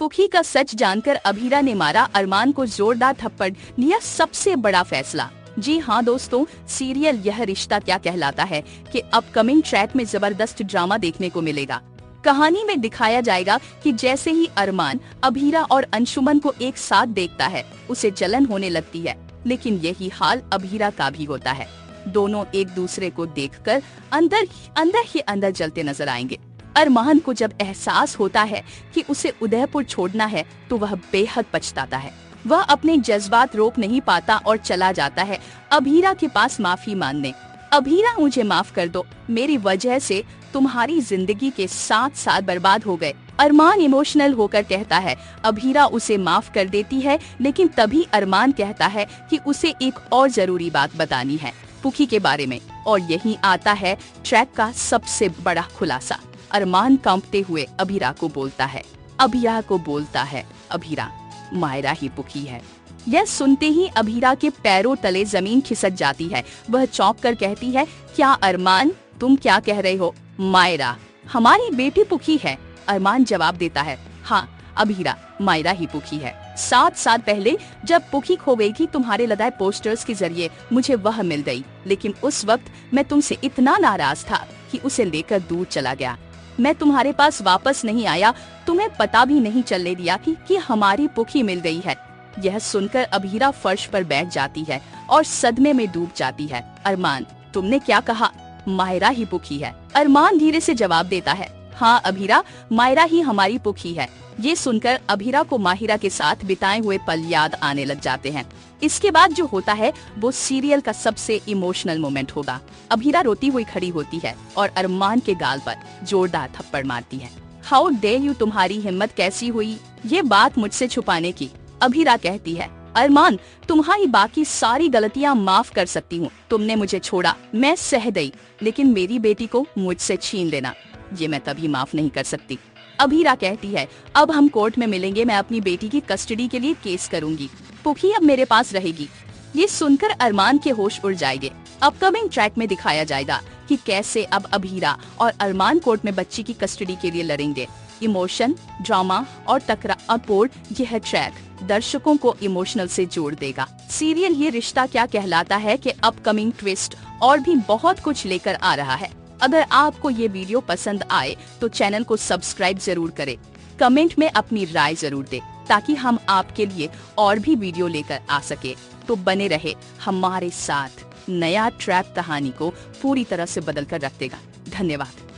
पुखी का सच जानकर अभीरा ने मारा अरमान को जोरदार थप्पड़, लिया सबसे बड़ा फैसला। जी हाँ दोस्तों, सीरियल यह रिश्ता क्या कहलाता है कि अपकमिंग ट्रैक में जबरदस्त ड्रामा देखने को मिलेगा। कहानी में दिखाया जाएगा कि जैसे ही अरमान अभीरा और अंशुमन को एक साथ देखता है उसे जलन होने लगती है, लेकिन यही हाल अभीरा का भी होता है। दोनों एक दूसरे को देखकर अंदर जलते नजर आएंगे। अरमान को जब एहसास होता है कि उसे उदयपुर छोड़ना है तो वह बेहद पछताता है। वह अपने जज्बात रोक नहीं पाता और चला जाता है अभीरा के पास माफी मांगने। अभीरा, मुझे माफ कर दो, मेरी वजह से तुम्हारी जिंदगी के 7 साल बर्बाद हो गए। अरमान इमोशनल होकर कहता है। अभीरा उसे माफ कर देती है, लेकिन तभी अरमान कहता है कि उसे एक और जरूरी बात बतानी है पुखी के बारे में। और यही आता है ट्रैक का सबसे बड़ा खुलासा। अरमान कांपते हुए अभीरा को बोलता है, अभीरा, मायरा ही पुखी है। यह सुनते ही अभीरा के पैरों तले जमीन खिसक जाती है। वह चौंक कर कहती है, क्या अरमान, तुम क्या कह रहे हो? मायरा हमारी बेटी पुखी है। अरमान जवाब देता है, हाँ अभीरा, मायरा ही पुखी है। 7 साल पहले जब पुखी खो गई थी, तुम्हारे लगाए पोस्टर्स के जरिए मुझे वह मिल गई, लेकिन उस वक्त मैं तुमसे इतना नाराज था कि उसे लेकर दूर चला गया। मैं तुम्हारे पास वापस नहीं आया, तुम्हें पता भी नहीं चलने दिया कि हमारी पुखी मिल गई है। यह सुनकर अभीरा फर्श पर बैठ जाती है और सदमे में डूब जाती है। अरमान, तुमने क्या कहा? मायरा ही पुखी है। अरमान धीरे से जवाब देता है, हाँ अभीरा, मायरा ही हमारी पुखी है। ये सुनकर अभीरा को माहिरा के साथ बिताए हुए पल याद आने लग जाते हैं। इसके बाद जो होता है वो सीरियल का सबसे इमोशनल मोमेंट होगा। अभीरा रोती हुई खड़ी होती है और अरमान के गाल पर जोरदार थप्पड़ मारती है। हाउ डेयर यू, तुम्हारी हिम्मत कैसी हुई ये बात मुझसे छुपाने की? अभीरा कहती है, अरमान, तुम्हारी बाकी सारी गलतियां माफ कर सकती हूँ। तुमने मुझे छोड़ा, मैं सह गई, लेकिन मेरी बेटी को मुझसे छीन लेना, ये मैं कभी माफ नहीं कर सकती। अभीरा कहती है, अब हम कोर्ट में मिलेंगे, मैं अपनी बेटी की कस्टडी के लिए केस करूंगी। पुखी अब मेरे पास रहेगी। ये सुनकर अरमान के होश उड़ जाएंगे। अपकमिंग ट्रैक में दिखाया जाएगा कि कैसे अब अभीरा और अरमान कोर्ट में बच्ची की कस्टडी के लिए लड़ेंगे। इमोशन, ड्रामा और टकराव, यह ट्रैक दर्शकों को इमोशनल से जोड़ देगा। सीरियल ये रिश्ता क्या कहलाता है कि अपकमिंग ट्विस्ट और भी बहुत कुछ लेकर आ रहा है। अगर आपको ये वीडियो पसंद आए तो चैनल को सब्सक्राइब जरूर करें, कमेंट में अपनी राय जरूर दें, ताकि हम आपके लिए और भी वीडियो लेकर आ सके। तो बने रहे हमारे साथ, नया ट्रैक कहानी को पूरी तरह से बदल कर रख देगा। धन्यवाद।